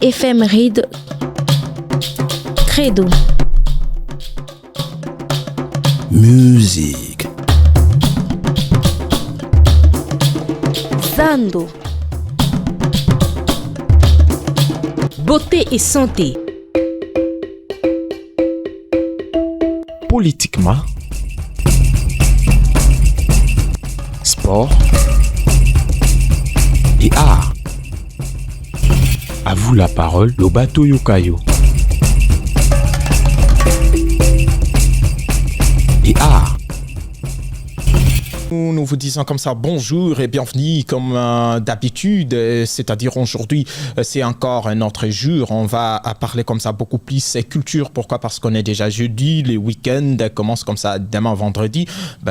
Éphéméride Credo. Musique. Zando. Beauté et santé. Politiquement. Sport. Et art. À vous la parole, le bateau Yokayo. Et art. Nous vous disons comme ça bonjour et bienvenue comme d'habitude, c'est-à-dire aujourd'hui c'est encore un autre jour, on va parler comme ça beaucoup plus culture. Pourquoi? Parce qu'on est déjà jeudi, les week-ends commencent comme ça demain vendredi.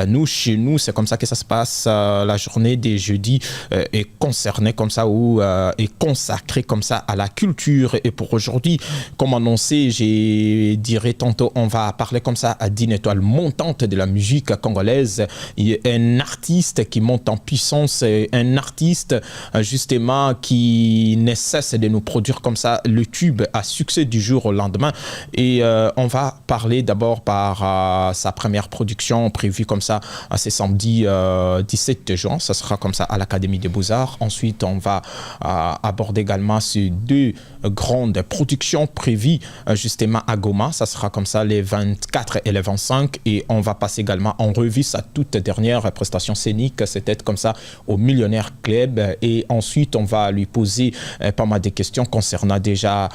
Nous chez nous c'est comme ça que ça se passe, la journée des jeudis est concernée comme ça ou est consacrée comme ça à la culture. Et pour aujourd'hui, comme annoncé, j'ai dirais tantôt on va parler comme ça d'une étoile montante de la musique congolaise. Il y a un artiste qui monte en puissance, un artiste justement qui ne cesse de nous produire comme ça le tube à succès du jour au lendemain. Et on va parler d'abord par sa première production prévue comme ça ce samedi 17 juin. Ça sera comme ça à l'Académie des Beaux-Arts. Ensuite, on va aborder également ces deux grandes productions prévues justement à Goma. Ça sera comme ça les 24 et les 25. Et on va passer également en revue sa toute dernière prestation scénique, c'était comme ça au Millionnaire Club. Et ensuite on va lui poser pas mal de questions concernant déjà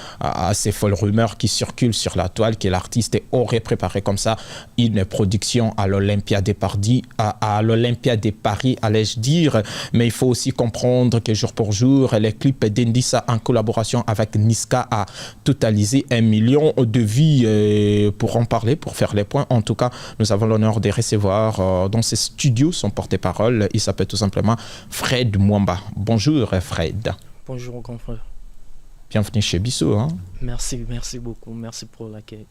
ces folles rumeurs qui circulent sur la toile que l'artiste aurait préparé comme ça une production à l'Olympia de Paris, à l'Olympia de Paris, allais-je dire. Mais il faut aussi comprendre que jour pour jour les clips d'Indissa en collaboration avec Niska a totalisé 1 million de vues. Pour en parler, pour faire les points, en tout cas nous avons l'honneur de recevoir dans ces studios son porte-parole. Il s'appelle tout simplement Fred Mwamba. Bonjour Fred. Bonjour grand frère. Bienvenue chez Bissot. Hein? Merci beaucoup. Merci pour l'accueil.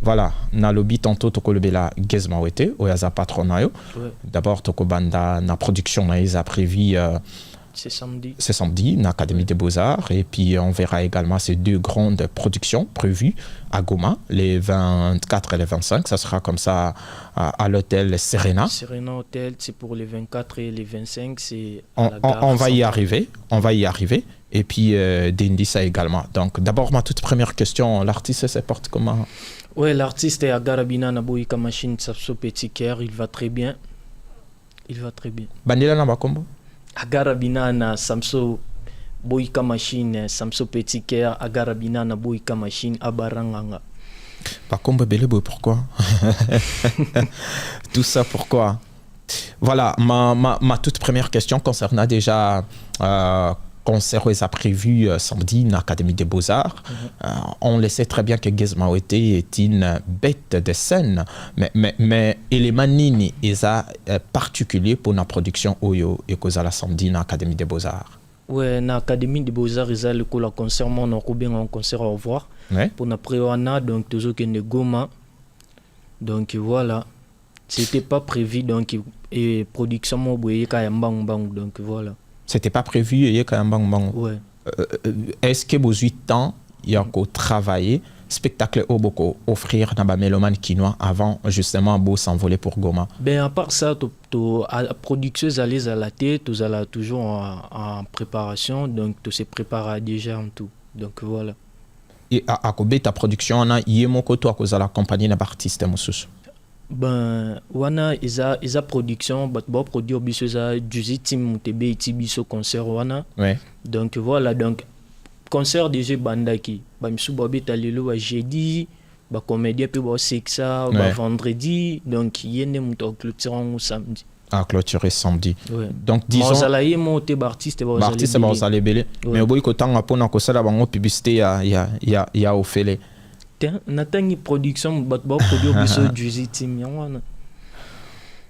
Voilà, na lobi tantôt toko lobela Gezma Wete, oyaza patronayo. D'abord toko banda na production na isa prévu c'est samedi. C'est samedi, dans l'Académie des Beaux-Arts. Et puis, on verra également ces deux grandes productions prévues à Goma, les 24 et les 25. Ça sera comme ça à l'hôtel Serena. Serena Hotel, c'est pour les 24 et les 25. C'est on va y arriver. On va y arriver. Et puis, d'Indissa également. Donc, d'abord, ma toute première question, l'artiste se porte comment? Ouais, l'artiste est à Garabina, Naboïka Machine, Sapso Petit Cœur. Il va très bien. Bandila Nabakombo? Agarabina na Samso Boyka Machine, Samso Petit Cœur, Agarabina na Boyka Machine, Abaranganga. Pas comme Belebo, pourquoi? Tout ça pourquoi? Voilà, ma toute première question concernant déjà concert a prévu samedi dans l'Académie des Beaux-Arts. On le sait très bien que Gezma Wete est une bête de scène, mais élément nini est particulier pour la production Oyo et cause à la samedi dans l'Académie des Beaux-Arts. Ouais, dans l'Académie des Beaux-Arts, ils ont le concert, on a bien un concert au revoir. Ouais. Pour la préwana, donc toujours qu'il y a Goma. Donc voilà, c'était pas prévu, donc et production moi donc voilà. C'était pas prévu, il y a quand même ouais. Est-ce que vous avez temps il y a qu'au travailler spectacle au beaucoup offrir dans la mélomane quinoa avant justement beau s'envoler pour Goma? Ben à part ça, la production allait à la tête, tout allait toujours en préparation, donc tout se prépare déjà en tout. Donc voilà. Et à côté ta production on a yemoko toi cause à l'accompagner d'un artiste mususu. Ben wana isa production but bon produire biso za juzi team mutebe itibiso concert wana. Ouais. Donc voilà, donc concert déjà bandaki ba misu bobeta lelo wa jeudi ba comédien pe ba sexa ba vendredi, donc yene muto clôturant samedi. À clôturer samedi. Ouais. Donc disons ça monter artiste ba allez belé mais boy ko tanga pona ko sala bango publicité ya ofele. Natangi production but bon produire biso juzi team wana.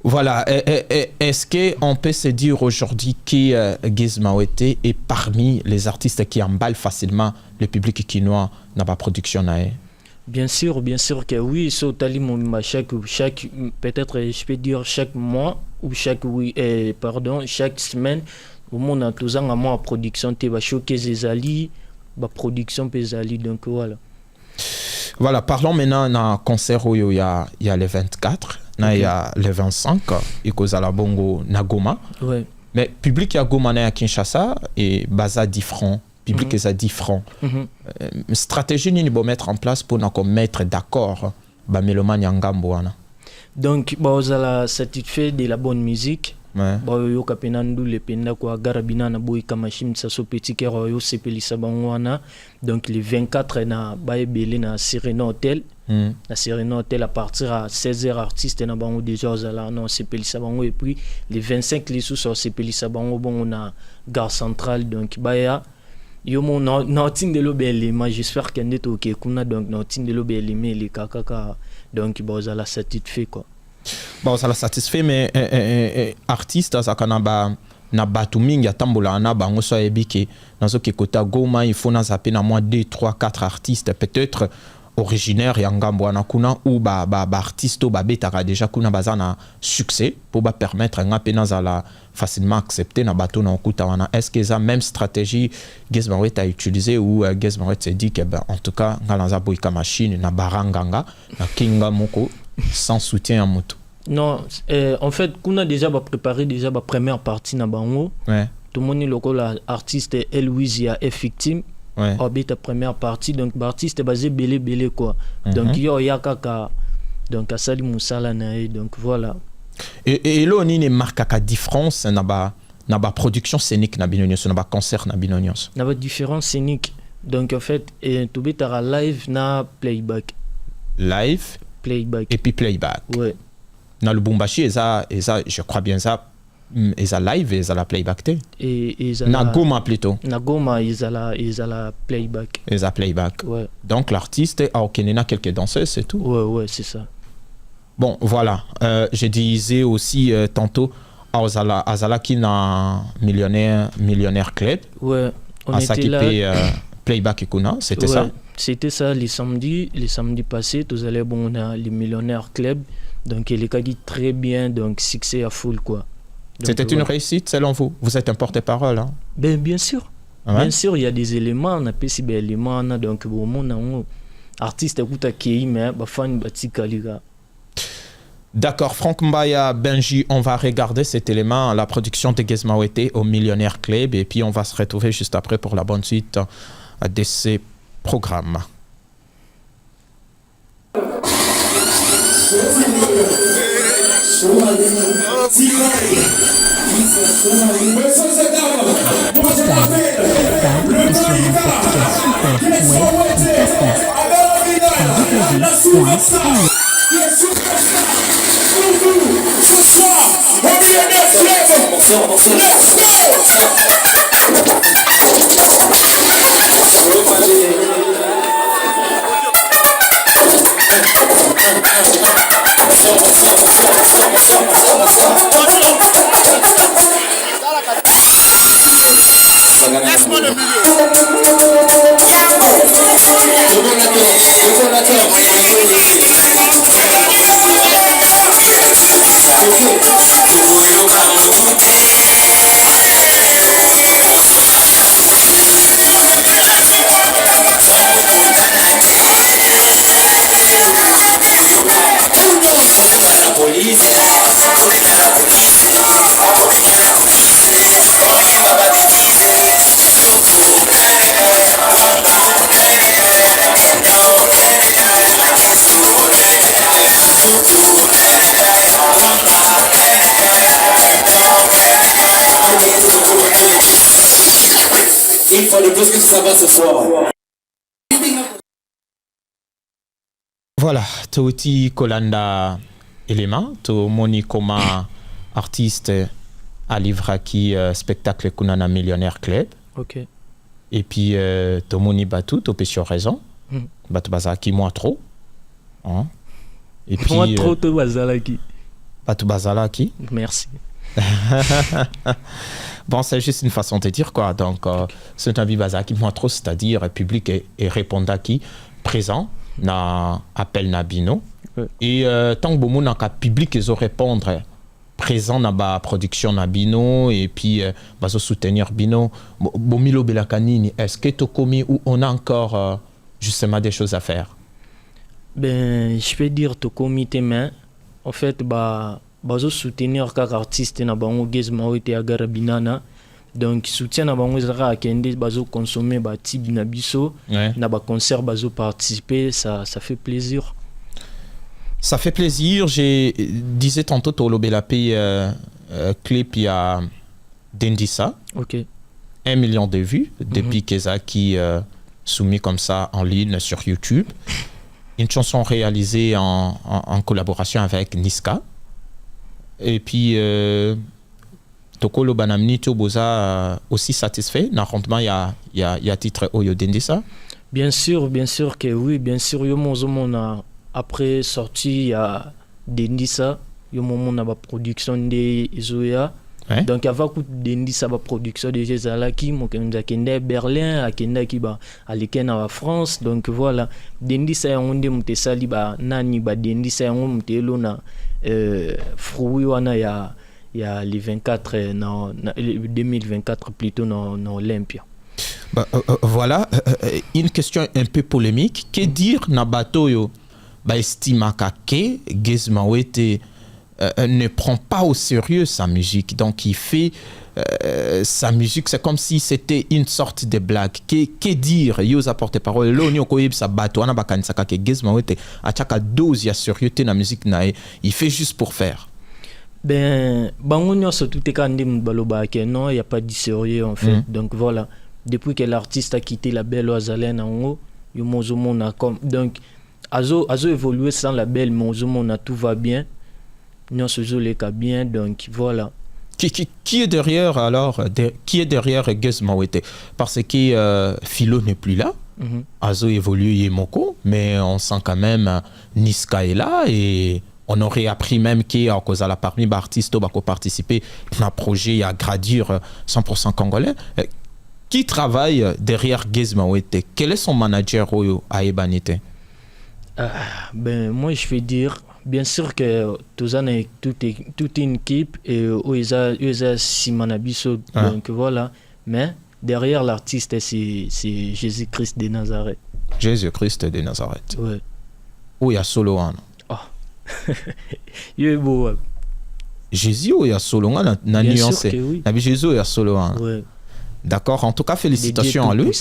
Voilà, est-ce qu'on peut se dire aujourd'hui que Gezma Wete est parmi les artistes qui emballent facilement le public quinois dans la production? Bien sûr que oui. Chaque peut-être je peux dire chaque mois ou chaque semaine, au monde a toujours un mois de production, tu vas choquer les alliés. ba production pesali donc voilà. Voilà, parlons maintenant d'un concert où il y a les 24, il y a les 25, et cause à la bongo na Goma. Ouais. Mais public à Goma na Kinshasa et basa 10 francs. Public est à 10 francs. Stratégie ni bo mettre en place pour nous mettre d'accord ba mélomane ya ngambo wana. Donc vous allez satisfait de la bonne musique. Ouais. Yo kapenandu le penda kwa garabina na boy kamashim sa so petit cœur yo sepelisa bangwana. Donc le 24 na ba ebele na Serena Hotel. Na Serena Hotel à partir à 16h artistes na bango déjà là non sepelisa bango et puis les 25 les sous sur sepelisa bango bon on a gare centrale donc baya yo mon nothing de l'obele mais j'espère qu'il est OK kuna donc nothing de l'obele mais les kakaka donc vous allez satisfait quoi. Bon, ça l'a satisfait, mais artiste, ça quand na batu mingi atambola na bango so ebiki dans ce kota Goma il faut na zapper na moins 2 3 4 artistes peut-être originaires ya ngambo na kuna ou ba artiste ba betaka déjà kuna bazana succès pour ba permettre nga pena za facilement accepter na bateau na okuta wana. Est-ce que ça même stratégie Gizmaret a utilisé ou Gizmaret s'est dit que ben en tout cas ngalanza boyka machine na baranganga na kinga moko sans soutien à moto? Non, en fait, qu'on a déjà préparé déjà la première partie na bango. Ouais. Tout le monde local artiste Elouisia est victime. Ouais. Orbite la première partie donc l'artiste est basé belé quoi. Donc yo yakaka donc à Sali Moussala nae donc voilà. Et là on y marque à différence na ba production scénique na binonios na ba concert na binonios. Na ba différence scénique. Donc en fait tout betara live na playback. Live Playback. Et puis playback. Ouais. Dans le Bumbashi, et ça, je crois bien ça, et ça live et ça la playback. Et ça na Goma plutôt. Na Goma, ils a la playback. Et ça playback. Ouais. Donc l'artiste a obtenu quelques danseuses, c'est tout. Ouais, c'est ça. Bon, voilà. Je disais aussi tantôt, Azala qui n'a millionnaire club. Ouais. On était là. Playback et Kuna, c'était ça. C'était ça les samedis passés, tous allez bon on a les millionnaires club. Donc il est très bien, donc succès à full quoi. C'était une réussite selon vous? Vous êtes un porte-parole hein? Bien sûr. Ouais. Bien sûr, il y a des éléments, on a pas si bel éléments donc bon mon artiste écoute à qui mais ba fan batika liga. D'accord, Franck Mbaya, Benji, on va regarder cet élément, la production de Gizmaret au Millionnaire Club et puis on va se retrouver juste après pour la bonne suite de ces programmes. Il fallait plus que ça va ce soir. Voilà, Touti Kolanda élément, to moni koma artiste à Livraki spectacle Kunana Millionnaire Club. OK. Et puis to moni Batou, to pesio raison. Batou Bazalaki moi trop. Hein? Et puis moi trop to Bazalaki. Batou Bazalaki. Merci. Bon, c'est juste une façon de dire quoi. Donc, c'est un Bazalaki moi trop, c'est-à-dire public et répondaki présent. Na appel na bino et tant que beaucoup n'a qu'à public ils ont répondre présent na ba production na bino et puis bazo soutenir bino bomilo belakanini. Est-ce que tokomi ou on a encore justement des choses à faire? Ben, je peux dire tokomi mais en fait bazo soutenir kaka artiste na bango Gizma Wete agara binana. Donc soutien na bango zara akende bazo consommer ba tibi na biso na ba concert bazo participer, ça fait plaisir. Ça fait plaisir. J'ai disais tantôt Tolo Belapé clip il y a Dendissa. OK. 1 million de vues depuis Kezaki soumis comme ça en ligne sur YouTube. Une chanson réalisée en collaboration avec Niska. Et puis Tokolo Banamni Toboza aussi satisfait. Normalement il y a titre Oyo Dendissa. Bien sûr que oui, bien sûr yo mon après sortie il y a Dendissa, yo moment na ba production de Zoya. Donc avant que Dendissa ba production de Jezalaki mo kenda kende Berlin akenda ki ba alekena wa France. Donc voilà, Dendissa ya onde mutesali ba nani ba Dendissa ya onde mutelo na fruit wana ya les 24 dans 2024 plutôt dans Olympia. Voilà une question un peu polémique. Que dire na batoyo estimaka ke Gizma Wete ne prend pas au sérieux sa musique, donc il fait sa musique, c'est comme si c'était une sorte de blague. Que dire yoza porte-parole l'onio koyeb sa bato ana bakanisaka ke Gizma Wete achaka dose ya sérieuxté na musique nae, il fait juste pour faire. Ben bango nyonso tout ekande mbaloba ke non, il y a pas de sérieux en fait. Donc voilà, depuis que l'artiste a quitté la belle Oazalen en haut, yo mozo mona comme donc Azo évolué sans la belle, mais tout va bien. Nous sommes les cas bien, donc voilà. Qui est derrière alors qui est derrière Gizma Wete? Parce que Philo n'est plus là. Azo évolue Yemoko, mais on sent quand même Niska est là et on aurait appris même qu'il à cause de la parmi d'artistes qui ont participé à un projet à gradir 100% congolais. Qui travaille derrière Gizma Wete? Quel est son manager à Ebanite? Ben moi je vais dire bien sûr que toute une équipe et Oeza Simanabiso, donc voilà, mais derrière l'artiste c'est Jésus-Christ de Nazareth. Jésus-Christ de Nazareth. Ouais. Où il y a Soloan. Il est beau. Jésus ou il y a Soloan na nuancé. Oui. Jésus il y a Soloan. Ouais. D'accord, en tout cas félicitations à lui.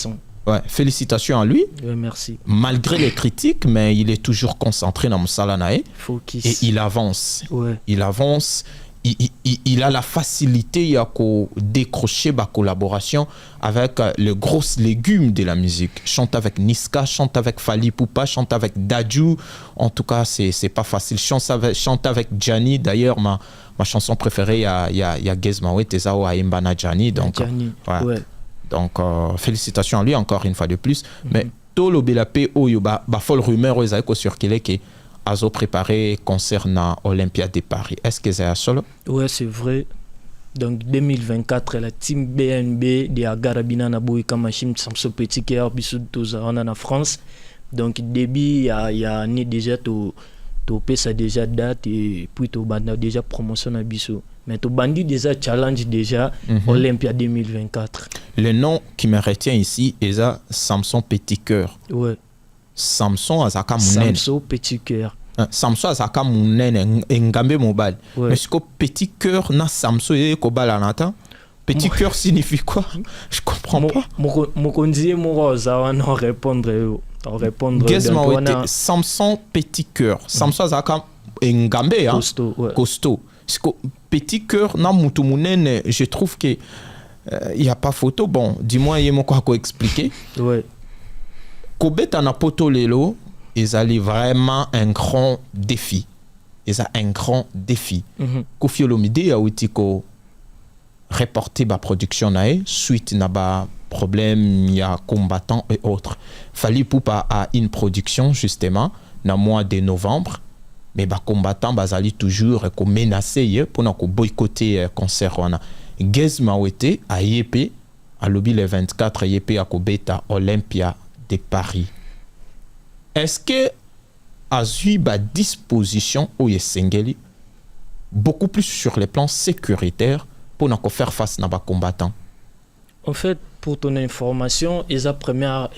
Ouais, félicitations à lui. Oui, merci. Malgré les critiques, mais il est toujours concentré dans Msalanae. Focus. Et il avance. Ouais. Il avance. Il a la facilité à décrocher ma collaboration avec les grosses légumes de la musique. Chante avec Niska, chante avec Fali Poupa, chante avec Dadju. En tout cas, c'est pas facile. Chante avec Gianni. D'ailleurs, ma chanson préférée, il y a Gizma Wete Zao Aimbana Gianni. Donc, ouais. Donc, félicitations à lui encore une fois de plus. Mais Tolo Belapé, Oyo, folle rumeur, ils avaient circulé que Azo préparé concernant Olympia de Paris. Est-ce que c'est à solo? Ouais, c'est vrai. Donc, 2024, la team BNB de Agarabina na Boy Kamashim Samso Petit Cœur, Bissou Toza, on en France. Donc, début, il y a année déjà, tu ça déjà date et puis tu as déjà promotion à Bissou. Mais tu bandit déjà challenge déjà Olympia 2024. Le nom qui me retient ici est Samson Petit Cœur. Ouais. Samson Azaka Mounen. Samson Petit Cœur. Samson Azaka Mounen Ngambe Mobile. Mais ce que Petit Cœur na Samson et Kobal Anata. Petit Cœur signifie quoi? Je comprends pas. Mon conseiller Morosa on répondre. Gizma Wete Samson Petit Cœur. Samson Azaka Ngambe costaud. Petit Cœur na Moutoumounen, je trouve que il y a pas photo. Bon, dis-moi il y a quoi expliquer. Ouais. Kobeta na poto lelo, ils allaient vraiment un grand défi. Ils ont un grand défi. Kofi Olomide a outi ko reporter ba production nae suite na ba problème il y a combattants et autres. Fali Poupa a une production justement na mois de novembre. Mais les combattants bazali toujours menacés pour boycotter concert wana. Gizma Wete a yépé à lobby le 24 yépé à Kobeta Olympia de Paris. Est-ce que a eu ba disposition ou yesengeli beaucoup plus sur les plans sécuritaires pour nous faire face à nos combattants. En fait, pour ton information, la première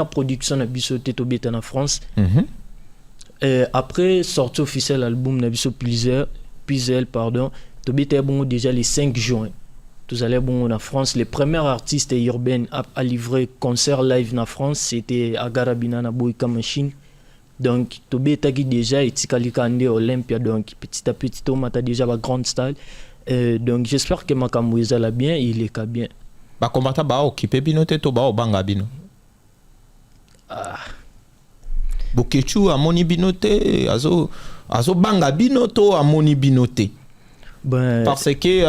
production de Bisso Tetobeta en France. Après sortie officielle l'album de Bisso Pizel, pardon, Tobeta bon déjà le 5 juin. Tout allait bon en France. Les premiers artistes urbains à livrer concert live en France, c'était Agarabina na Boyka Machine. Donc Tobeta qui déjà est Tikalikande Olympia, donc petit à petit on a déjà la grande style. Donc j'espère que Makamoueza l'a bien, il est bien. Ba combattant ba occupé binote to ba obanga bino. Bokechu amoni binote azo banga binoto amoni binote. Ben, parce que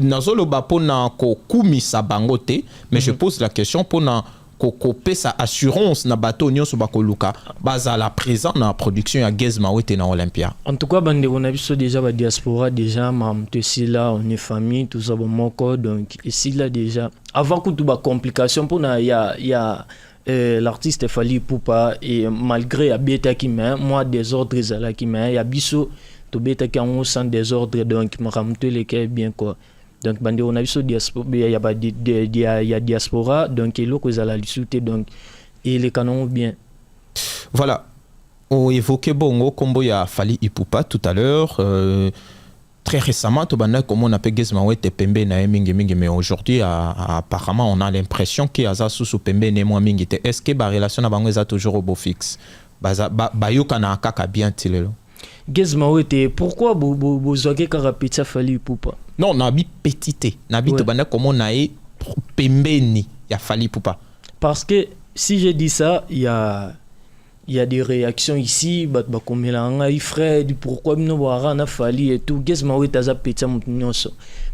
nazolo ba pona ko kumisa bangote, mais je pose la question pona ko sa assurance na bateau nyonso ba koluka baza la présent na production ya Gezma wete na Olympia. En tout cas bande on a vu déjà la diaspora déjà mam ici là on est famille tout ça bon moko donc ici là déjà avant que tout ba complication pour na ya l'artiste Fally Ipupa et malgré abeta qui met moi désordre zala qui met ya biso to beta qui en sans désordre donc me ramte les cas bien quoi. Donc bande on a vu diaspora il y a diaspora donc il que zala lisouté donc et les canons bien. Voilà. On évoquait bongo combo ya Fally Ipupa tout à l'heure. Très récemment, comme on appelle Gezma Wete Pembe na mingi mais aujourd'hui apparemment on a l'impression que Aza Susu Pembe ne moins mingi. Est-ce que la relation na bango est toujours au beau fixe? Bayoka na kaka bien tilelo. Gezma Wete pourquoi vous zogué karapita Fally Ipupa? Non, nabi petite. Nabi to bana comme on a Pembe ni ya Fally Ipupa. Parce que si je dis ça, il y a des réactions ici, comme il Fred, pourquoi nous voir na Fally et tout. Gezma Wete aza peta mutnyonso.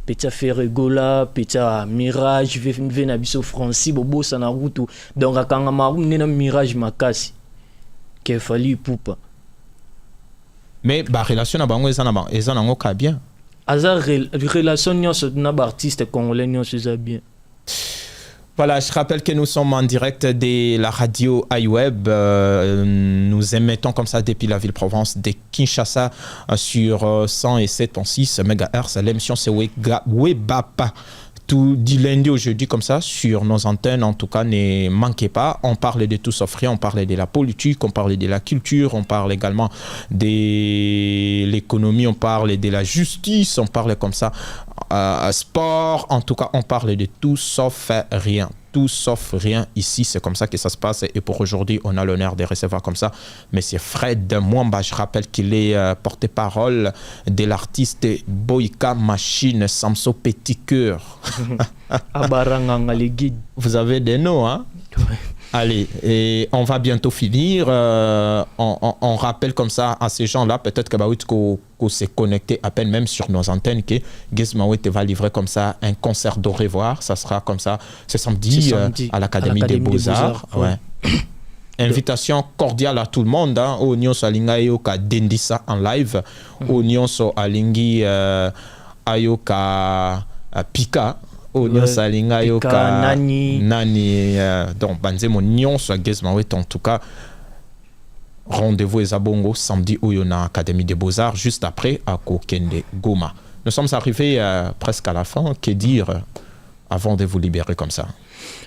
Peta Ferregola, peta Mirage, vena biso Francis bobo sana route. Donc akanga marum nena Mirage makasi. Que Fally Ipupa. Mais la relation na bango eza nango ka bien. Aza relation nyonso na artiste congolais nyonso eza bien. Voilà, je rappelle que nous sommes en direct de la radio iWeb. Nous émettons comme ça depuis la Ville-Provence de Kinshasa sur 107.6 MHz. L'émission c'est Webapa. Tout du lundi au jeudi comme ça sur nos antennes. En tout cas, ne manquez pas. On parle de tout sauf rien. On parle de la politique, on parle de la culture, on parle également de l'économie, on parle de la justice, on parle comme ça sport. En tout cas, on parle de tout sauf rien. Tout sauf rien ici, c'est comme ça que ça se passe. Et pour aujourd'hui, on a l'honneur de recevoir comme ça Monsieur Fred Mwamba. Je rappelle qu'il est porte-parole de l'artiste Boyka Machine Samso Petit Cœur. Vous avez des noms, hein? Ouais. Allez, et on va bientôt finir. On rappelle comme ça à ces gens-là, peut-être qu'on s'est connecté à peine même sur nos antennes, que Gezma Wete va livrer comme ça un concert d'au revoir. Ça sera comme ça, c'est samedi à l'Académie des Beaux-Arts. Ouais. Invitation cordiale à tout le monde. Au Nyonso Alinga Ayoka Dendisa en live. Au Nyonso Alingi Ayoka Pika. Nyonso Alinga Ayoka Nani. Donc, Banzemo Nyonso Gezma Wete en tout cas. Rendez-vous à Zabongo samedi où il y a l'Académie des Beaux-Arts, juste après à Kokende Goma. Nous sommes arrivés presque à la fin. Que dire avant de vous libérer comme ça?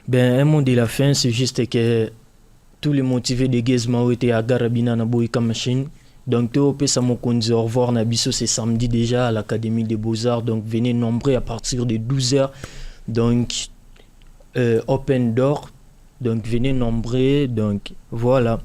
Ben, un mot de la fin, c'est juste que tous les motivés de Gezma Wete à Garabina na Boyka Machine. Donc, tu peux savoir au revoir Nabiso, c'est samedi déjà à l'Académie des Beaux-Arts. Donc, venez nombreux à partir de 12h. Donc, open door. Donc, venez nombreux. Donc, voilà.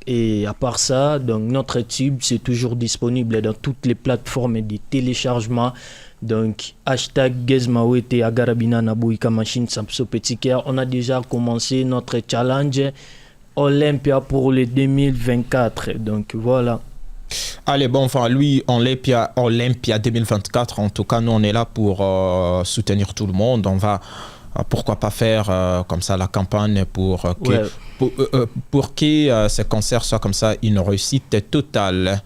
Et à part ça, donc notre tube, c'est toujours disponible dans toutes les plateformes de téléchargement. Donc, hashtag Gezma Wete à Garabina na Boyka Machine Samso Petit Cœur. On a déjà commencé notre challenge Olympia pour le 2024. Donc, voilà. Allez, bon, enfin, lui, Olympia 2024, en tout cas, nous, on est là pour soutenir tout le monde. On va, pourquoi pas faire comme ça la campagne pour que ce concert soit comme ça une réussite totale.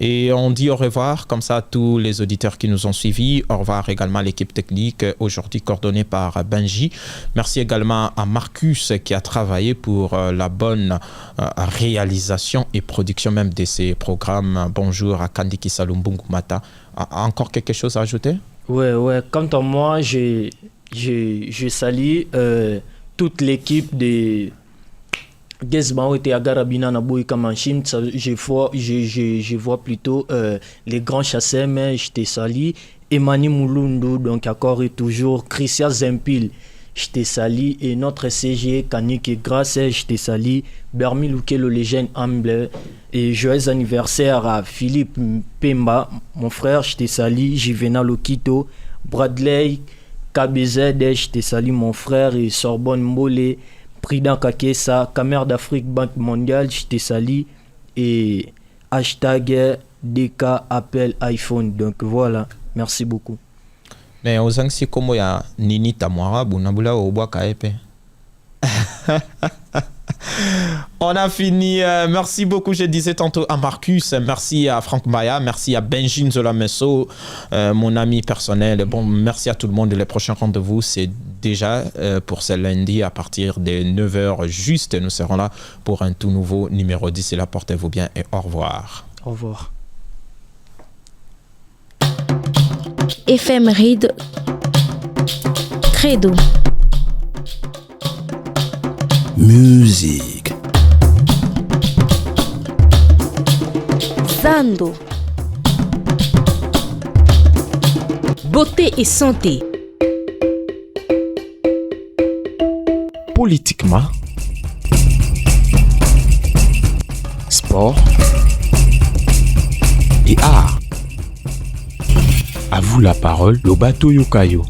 Et on dit au revoir comme ça à tous les auditeurs qui nous ont suivis. Au revoir également à l'équipe technique, aujourd'hui coordonnée par Benji. Merci également à Marcus qui a travaillé pour la bonne réalisation et production même de ces programmes. Bonjour à Kandiki Salumbungumata. Encore quelque chose à ajouter? Ouais. Quant à moi, je salue toute l'équipe de Gesbao et Agarabina Naboui Kamachim. Je vois plutôt les grands chasseurs, mais je te salue. Emani Moulundu, donc encore et toujours. Christian Zempil, je te salue. Et notre CG, Kanik Grasse, je te salue. Bermi Louke, le légende humble. Et joyeux anniversaire à Philippe Pemba, mon frère, je te salue. Jivena Lokito, Bradley, KBZ, je te salue, mon frère. Et Sorbonne Mbolé. Prida Kakesa, Caméra d'Afrique, Banque mondiale, je te salue. Et hashtag DK appel iPhone. Donc voilà, merci beaucoup. Mais aux Angsi, comme il y a Nini Tamwara, Bounabula, Oboa Kaepe. On a fini. Merci beaucoup, je disais tantôt à Marcus, merci à Franck Maya, merci à Benjin Zolamesso, mon ami personnel. Bon, merci à tout le monde. Les prochains rendez-vous, c'est déjà pour ce lundi à partir de 9h juste. Nous serons là pour un tout nouveau numéro 10. Et là, portez-vous bien et au revoir. Au revoir. Éphéméride Credo. Musique. Zando. Beauté et santé. Politiquement. Sport. Et art. À vous la parole, Lobato Yokayo.